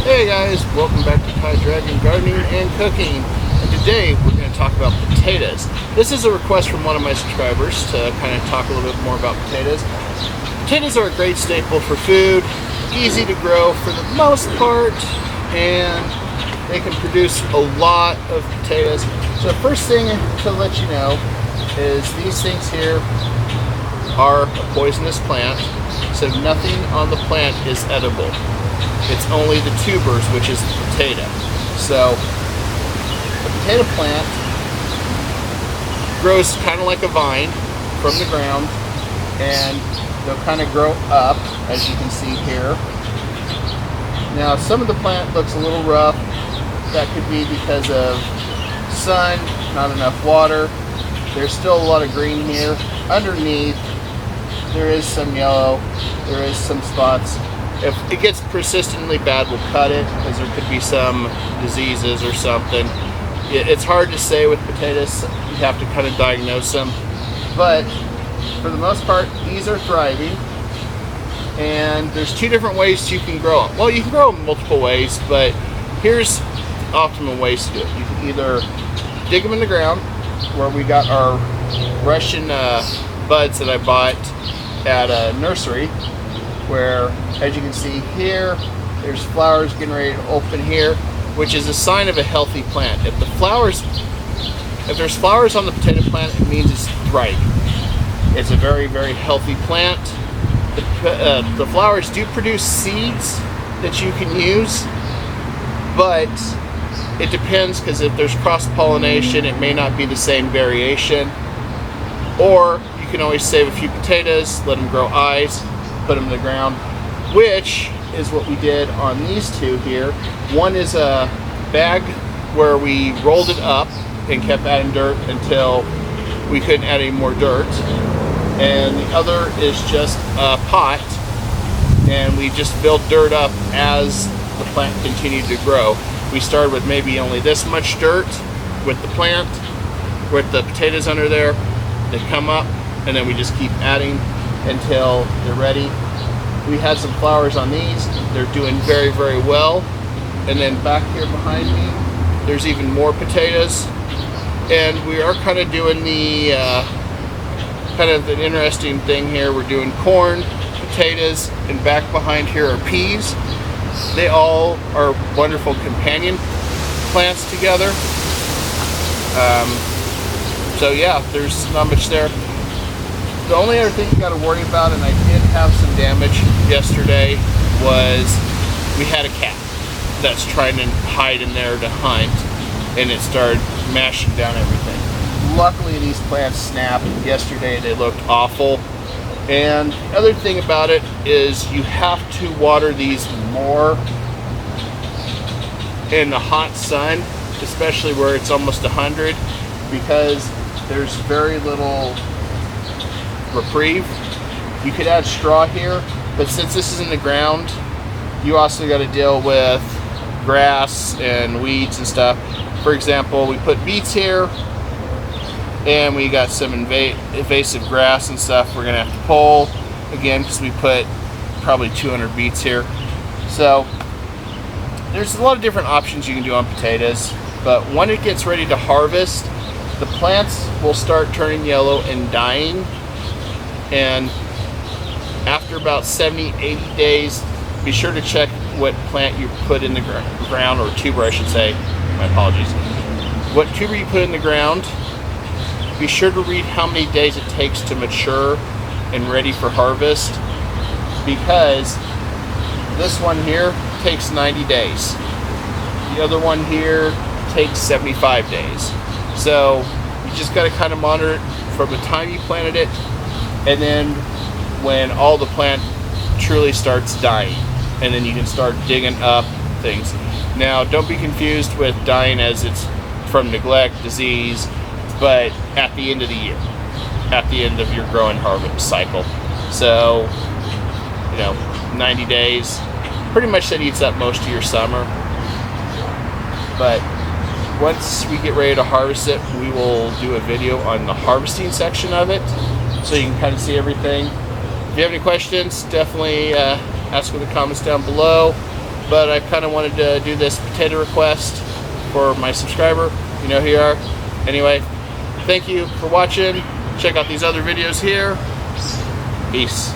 Hey guys, welcome back to Pie Dragon Gardening and Cooking. And today we're going to talk about potatoes. This is a request from one of my subscribers to kind of talk a little bit more about potatoes. Potatoes are a great staple for food, easy to grow for the most part, and they can produce a lot of potatoes. So the first thing to let you know is these things here are a poisonous plant, so nothing on the plant is edible. It's only the tubers, which is the potato. So the potato plant grows kind of like a vine from the ground, and they'll kind of grow up, as you can see here. Now some of the plant looks a little rough. That could be because of sun, not enough water. There's still a lot of green here. Underneath there is some yellow, there is some spots. If it gets persistently bad, we'll cut it, because there could be some diseases or something. It's hard to say with potatoes. You have to kind of diagnose them. But for the most part, these are thriving. And there's two different ways you can grow them. Well, you can grow them multiple ways, but here's optimal ways to do it. You can either dig them in the ground, where we got our Russian buds that I bought at a nursery, where, as you can see here, there's flowers getting ready to open here, which is a sign of a healthy plant. If there's flowers on the potato plant, it means it's thriving. It's a very, very healthy plant. The flowers do produce seeds that you can use, but it depends, because if there's cross-pollination, it may not be the same variation. Or you can always save a few potatoes, let them grow eyes, put them in the ground, which is what we did on these two here. One is a bag where we rolled it up and kept adding dirt until we couldn't add any more dirt, and the other is just a pot, and we just filled dirt up as the plant continued to grow. We started with maybe only this much dirt with the plant, with the potatoes under there. They come up, and then we just keep adding until they're ready. We had some flowers on these. They're doing very, very well. And then back here behind me, there's even more potatoes. And we are kind of doing the kind of an interesting thing here. We're doing corn, potatoes, and back behind here are peas. They all are wonderful companion plants together. So yeah, there's not much there. The only other thing you got to worry about, and I did have some damage yesterday, was we had a cat that's trying to hide in there to hunt, and it started mashing down everything. Luckily these plants snapped. Yesterday they looked awful. And the other thing about it is you have to water these more in the hot sun, especially where it's almost 100, because there's very little reprieve. You could add straw here, but since this is in the ground, you also got to deal with grass and weeds and stuff. For example, we put beets here, and we got some invasive grass and stuff we're gonna have to pull again, because we put probably 200 beets here. So there's a lot of different options you can do on potatoes, but when it gets ready to harvest, the plants will start turning yellow and dying. And after about 70-80 days, be sure to check what plant you put in the ground, or tuber I should say, my apologies. What tuber you put in the ground. Be sure to read how many days it takes to mature and ready for harvest, because this one here takes 90 days. The other one here takes 75 days. So you just got to kind of monitor it from the time you planted it, and then when all the plant truly starts dying, and then you can start digging up things. Now don't be confused with dying as it's from neglect, disease, but at the end of the year, at the end of your growing harvest cycle. So, 90 days, pretty much that eats up most of your summer. But once we get ready to harvest it, we will do a video on the harvesting section of it, so you can kind of see everything. If you have any questions, definitely ask in the comments down below. but I kind of wanted to do this potato request for my subscriber. You know who you are. Anyway, thank you for watching. Check out these other videos here. Peace.